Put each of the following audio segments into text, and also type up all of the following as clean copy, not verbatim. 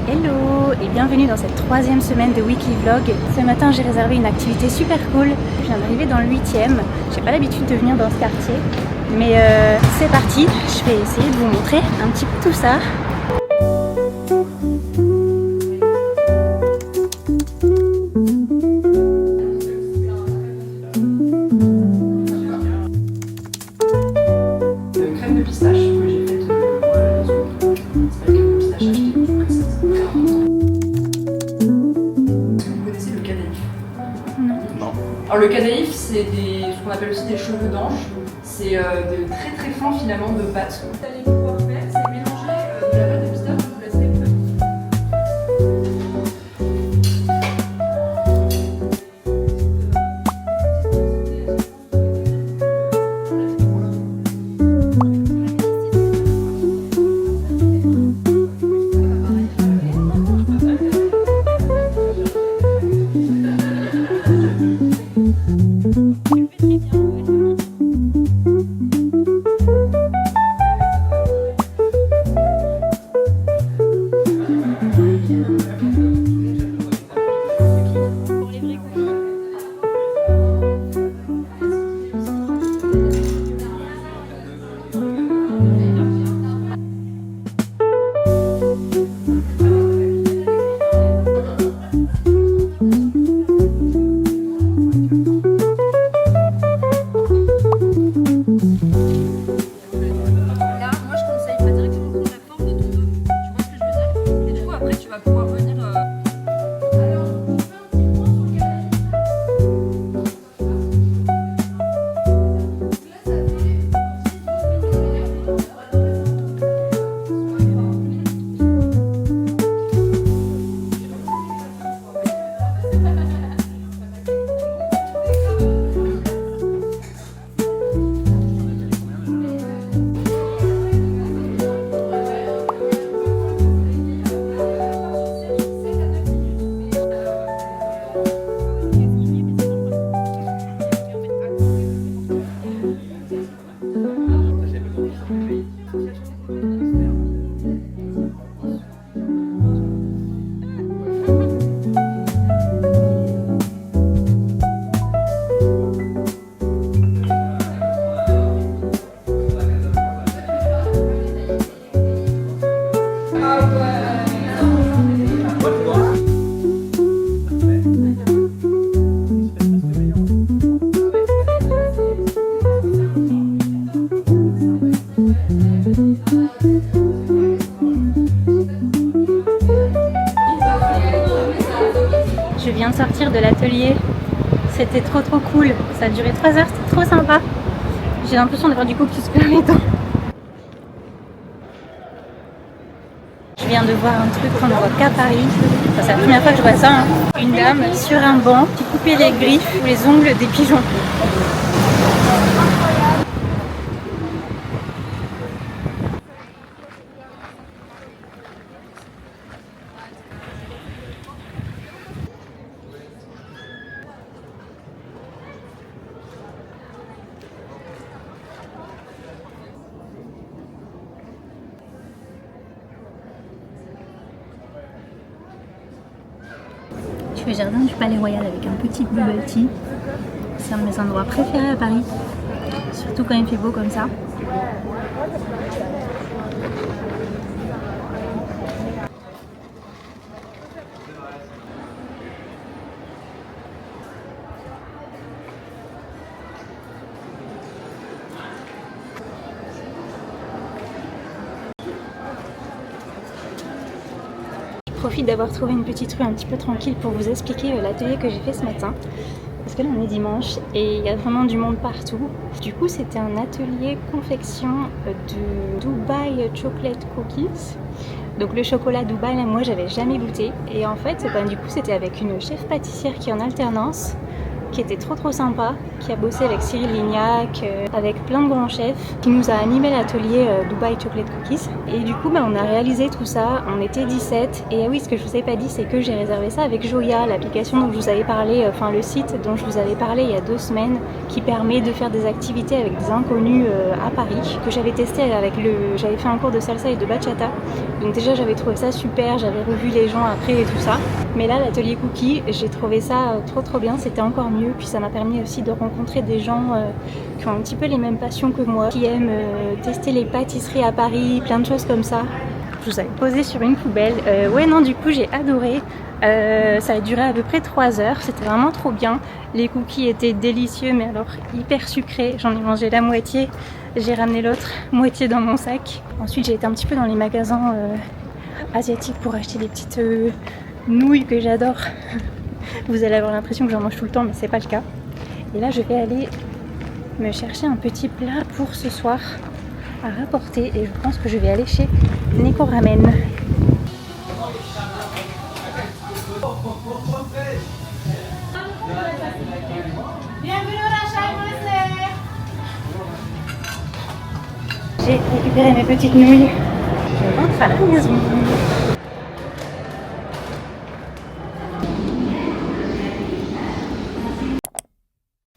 Hello et bienvenue dans cette troisième semaine de Weekly Vlog. Ce matin j'ai réservé une activité super cool. Je viens d'arriver dans le 8e. J'ai pas l'habitude de venir dans ce quartier. Mais c'est parti, je vais essayer de vous montrer un petit peu tout ça. Crème de pistache que j'ai faite pour les autres. C'est pas une crème de pistache achetée, précise. Est-ce que vous connaissez le canaïf? Non. Alors le canaïf, c'est ce qu'on appelle aussi des cheveux d'ange. C'est de très très fins filaments de pâte. Ce que vous allez pouvoir faire, c'est mélanger de la pâte de pistache, vous laisserez Je viens de sortir de l'atelier, c'était trop cool, ça a duré 3 heures, c'était trop sympa. J'ai l'impression d'avoir du cocus plein les dents. Je viens de voir un truc qu'on ne voit qu'à Paris, enfin, c'est la première fois que je vois ça, hein. Une dame sur un banc qui coupait les griffes ou les ongles des pigeons. Je suis au jardin du Palais Royal avec un petit bubble tea. C'est un de mes endroits préférés à Paris, surtout quand il fait beau comme ça. Je profite d'avoir trouvé une petite rue un petit peu tranquille pour vous expliquer l'atelier que j'ai fait ce matin. Parce que là on est dimanche et il y a vraiment du monde partout. Du coup c'était un atelier confection de Dubai Chocolate Cookies. Donc le chocolat Dubaï, là, moi j'avais jamais goûté. Et en fait du coup c'était avec une chef pâtissière qui est en alternance. qui était trop sympa, qui a bossé avec Cyril Lignac, avec plein de grands chefs, qui nous a animé l'atelier Dubai Chocolate Cookies. Et du coup, on a réalisé tout ça, on était 17. Et oui, ce que je vous ai pas dit, c'est que j'ai réservé ça avec Joya, l'application dont je vous avais parlé, enfin le site dont je vous avais parlé il y a 2 semaines, qui permet de faire des activités avec des inconnus à Paris, que j'avais testé j'avais fait un cours de salsa et de bachata. Donc déjà, j'avais trouvé ça super, j'avais revu les gens après et tout ça. Mais là, l'atelier cookie, j'ai trouvé ça trop bien, c'était encore mieux. Puis ça m'a permis aussi de rencontrer des gens qui ont un petit peu les mêmes passions que moi, qui aiment tester les pâtisseries à Paris, plein de choses comme ça. Je vous avais posé sur une poubelle. Ouais, non, du coup, j'ai adoré. Ça a duré à peu près 3 heures, c'était vraiment trop bien. Les cookies étaient délicieux, mais alors hyper sucrés. J'en ai mangé la moitié, j'ai ramené l'autre moitié dans mon sac. Ensuite, j'ai été un petit peu dans les magasins asiatiques pour acheter des petites nouilles que j'adore. Vous allez avoir l'impression que j'en mange tout le temps, mais c'est pas le cas. Et là, je vais aller me chercher un petit plat pour ce soir à rapporter. Et je pense que je vais aller chez Neko Ramen. J'ai récupéré mes petites nouilles. Je rentre à la maison.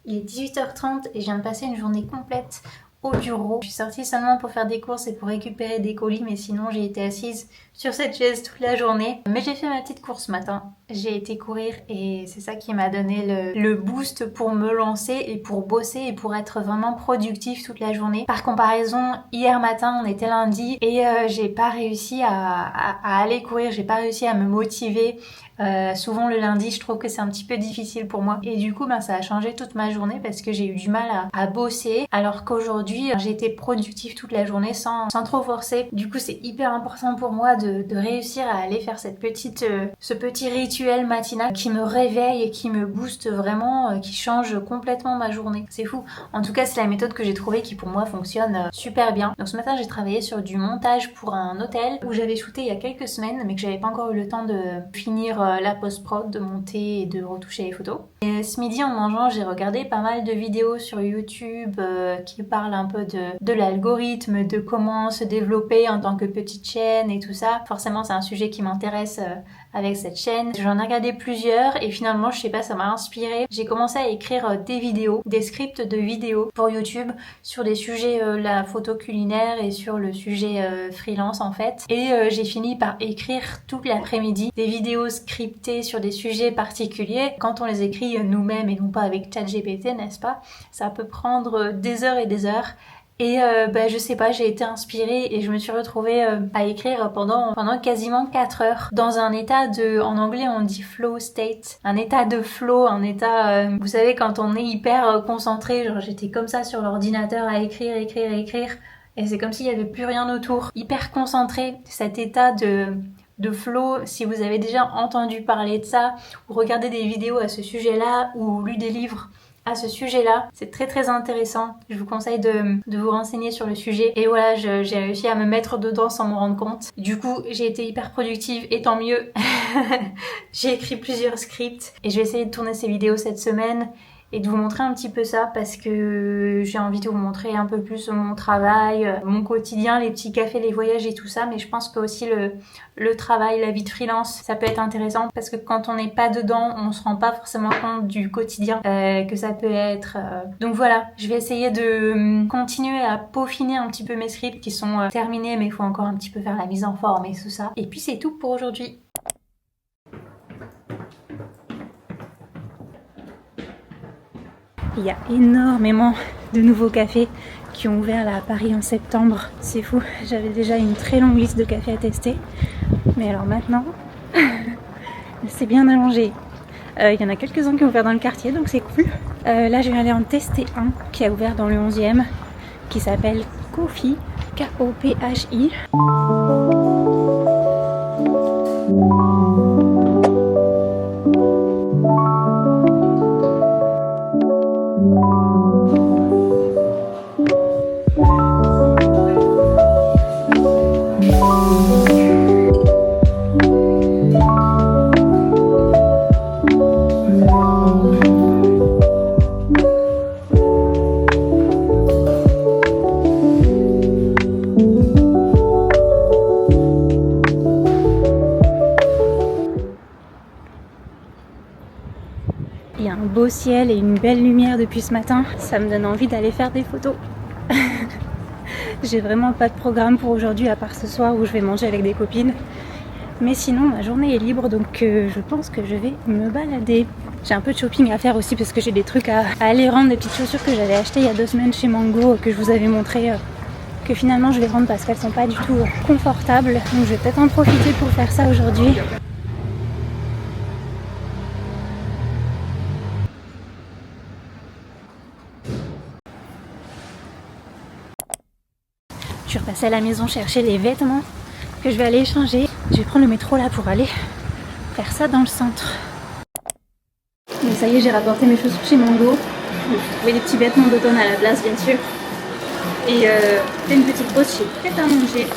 Il est 18h30 et je viens de passer une journée complète au bureau. Je suis sortie seulement pour faire des courses et pour récupérer des colis, mais sinon j'ai été assise sur cette chaise toute la journée. Mais j'ai fait ma petite course ce matin. J'ai été courir et c'est ça qui m'a donné le boost pour me lancer et pour bosser et pour être vraiment productif toute la journée. Par comparaison, hier matin on était lundi et j'ai pas réussi à aller courir, j'ai pas réussi à me motiver. Souvent le lundi je trouve que c'est un petit peu difficile pour moi et du coup ça a changé toute ma journée parce que j'ai eu du mal à bosser alors qu'aujourd'hui j'ai été productive toute la journée sans trop forcer. Du coup c'est hyper important pour moi de réussir à aller faire ce petit rituel matinal qui me réveille et qui me booste vraiment, qui change complètement ma journée. C'est fou. En tout cas c'est la méthode que j'ai trouvée qui pour moi fonctionne super bien. Donc ce matin j'ai travaillé sur du montage pour un hôtel où j'avais shooté il y a quelques semaines mais que j'avais pas encore eu le temps de finir la post-prod, de monter et de retoucher les photos. Et ce midi en mangeant, j'ai regardé pas mal de vidéos sur YouTube qui parlent un peu de l'algorithme, de comment se développer en tant que petite chaîne et tout ça. Forcément c'est un sujet qui m'intéresse avec cette chaîne. J'en ai regardé plusieurs et finalement je sais pas, ça m'a inspiré. J'ai commencé à écrire des vidéos, des scripts de vidéos pour YouTube sur des sujets la photo culinaire et sur le sujet freelance en fait. Et j'ai fini par écrire toute l'après-midi des vidéos scriptées sur des sujets particuliers. Quand on les écrit nous-mêmes et non pas avec ChatGPT, n'est-ce pas? Ça peut prendre des heures et des heures. Et je sais pas, j'ai été inspirée et je me suis retrouvée à écrire pendant quasiment 4 heures dans un état en anglais on dit flow state, un état de flow, un état, vous savez quand on est hyper concentré, genre j'étais comme ça sur l'ordinateur à écrire et c'est comme s'il y avait plus rien autour, hyper concentré, cet état de flow. Si vous avez déjà entendu parler de ça ou regardé des vidéos à ce sujet-là ou lu des livres à ce sujet-là, c'est très intéressant. Je vous conseille de vous renseigner sur le sujet. Et voilà, j'ai réussi à me mettre dedans sans m'en rendre compte. Du coup, j'ai été hyper productive et tant mieux. J'ai écrit plusieurs scripts et je vais essayer de tourner ces vidéos cette semaine et de vous montrer un petit peu ça parce que j'ai envie de vous montrer un peu plus mon travail, mon quotidien, les petits cafés, les voyages et tout ça, mais je pense que aussi le travail, la vie de freelance, ça peut être intéressant parce que quand on n'est pas dedans, on se rend pas forcément compte du quotidien que ça peut être. Donc voilà, je vais essayer de continuer à peaufiner un petit peu mes scripts qui sont terminés, mais il faut encore un petit peu faire la mise en forme et tout ça. Et puis c'est tout pour aujourd'hui. Il y a énormément de nouveaux cafés qui ont ouvert là à Paris en septembre. C'est fou, j'avais déjà une très longue liste de cafés à tester. Mais alors maintenant, c'est bien allongé. Il y en a quelques-uns qui ont ouvert dans le quartier, donc c'est cool. Là, je vais aller en tester un qui a ouvert dans le 11e, qui s'appelle Kophi, K-O-P-H-I. beau ciel et une belle lumière depuis ce matin, ça me donne envie d'aller faire des photos. J'ai vraiment pas de programme pour aujourd'hui à part ce soir où je vais manger avec des copines. Mais sinon ma journée est libre donc je pense que je vais me balader. J'ai un peu de shopping à faire aussi parce que j'ai des trucs à aller rendre, des petites chaussures que j'avais achetées il y a 2 semaines chez Mango que je vous avais montré que finalement je vais rendre parce qu'elles sont pas du tout confortables. Donc je vais peut-être en profiter pour faire ça aujourd'hui. Je suis repassée à la maison chercher les vêtements que je vais aller échanger. Je vais prendre le métro là pour aller faire ça dans le centre. Donc ça y est, j'ai rapporté mes chaussures chez Mango. J'ai trouvé des petits vêtements d'automne à la place bien sûr. Et fait une petite pause chez Prêt à manger.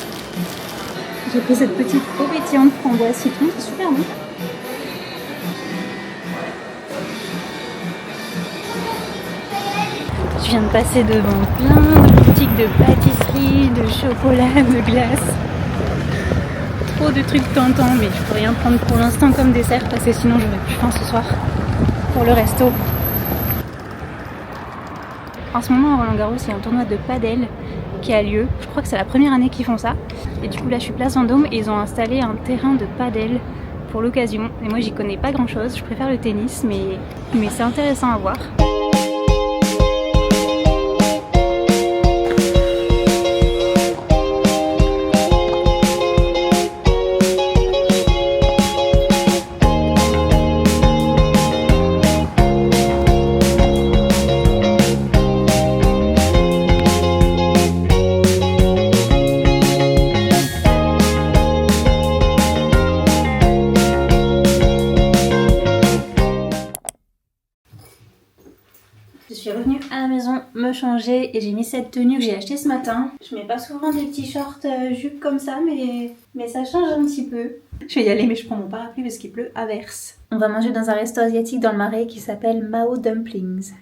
J'ai pris cette petite eau pétillante framboise citron, c'est super bon. Je viens de passer devant plein de boutiques de pâtisserie, de chocolat, de glace. Trop de trucs tentants, mais je peux rien prendre pour l'instant comme dessert parce que sinon j'aurais plus faim ce soir pour le resto. En ce moment à Roland Garros, il y a un tournoi de padel qui a lieu. Je crois que c'est la première année qu'ils font ça. Et du coup là je suis place Vendôme et ils ont installé un terrain de padel pour l'occasion. Et moi j'y connais pas grand chose, je préfère le tennis mais c'est intéressant à voir. Je suis revenue à la maison me changer et j'ai mis cette tenue que j'ai achetée ce matin. Je mets pas souvent des petits shorts jupes comme ça mais ça change un petit peu. Je vais y aller mais je prends mon parapluie parce qu'il pleut à verse. On va manger dans un resto asiatique dans le Marais qui s'appelle Mao Dumplings.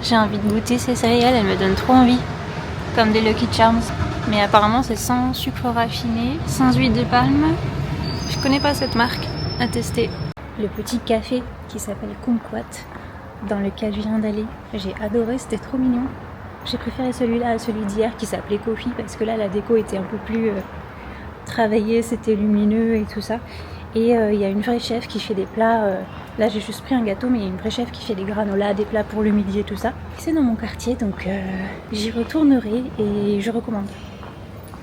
J'ai envie de goûter ces céréales, elles me donnent trop envie. Comme des Lucky Charms. Mais apparemment c'est sans sucre raffiné, sans huile de palme. Je connais pas cette marque, à tester. Le petit café qui s'appelle Kumquat, dans lequel je viens d'aller. J'ai adoré, c'était trop mignon. J'ai préféré celui-là à celui d'hier qui s'appelait Coffee parce que là la déco était un peu plus travaillée, c'était lumineux et tout ça. Et il y a une vraie chef qui fait des plats. Là j'ai juste pris un gâteau mais il y a une vraie chef qui fait des granolas, des plats pour le midi et tout ça. C'est dans mon quartier donc j'y retournerai et je recommande.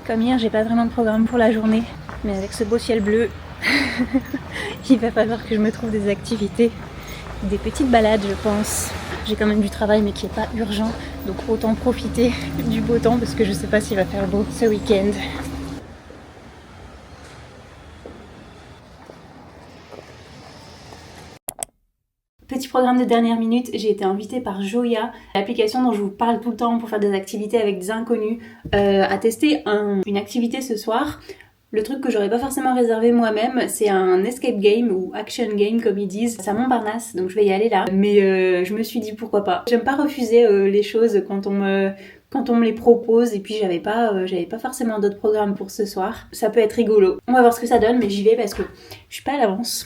Comme hier j'ai pas vraiment de programme pour la journée, mais avec ce beau ciel bleu, il va falloir que je me trouve des activités, des petites balades je pense. J'ai quand même du travail mais qui est pas urgent, donc autant profiter du beau temps parce que je sais pas s'il va faire beau ce week-end. Petit programme de dernière minute, j'ai été invitée par Joya, l'application dont je vous parle tout le temps pour faire des activités avec des inconnus, à tester une activité ce soir. Le truc que j'aurais pas forcément réservé moi-même, c'est un escape game ou action game comme ils disent. C'est à Montparnasse, donc je vais y aller là. Mais je me suis dit pourquoi pas. J'aime pas refuser les choses quand on me les propose, et puis j'avais pas forcément d'autres programmes pour ce soir. Ça peut être rigolo. On va voir ce que ça donne, mais j'y vais parce que je suis pas à l'avance.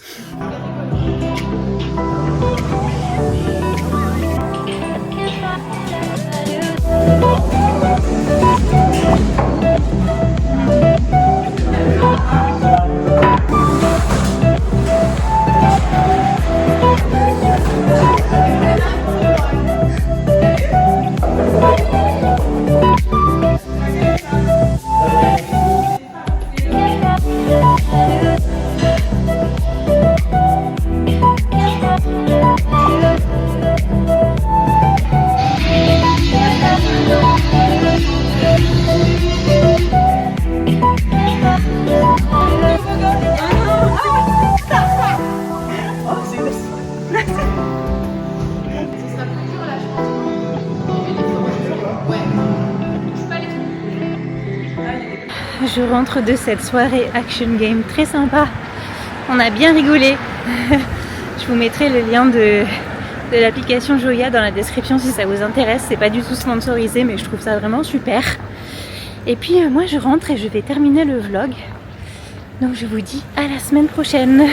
Je rentre de cette soirée action game très sympa. On a bien rigolé. Je vous mettrai le lien de l'application Joya dans la description si ça vous intéresse. C'est pas du tout sponsorisé, mais je trouve ça vraiment super. Et puis moi je rentre et je vais terminer le vlog. Donc je vous dis à la semaine prochaine.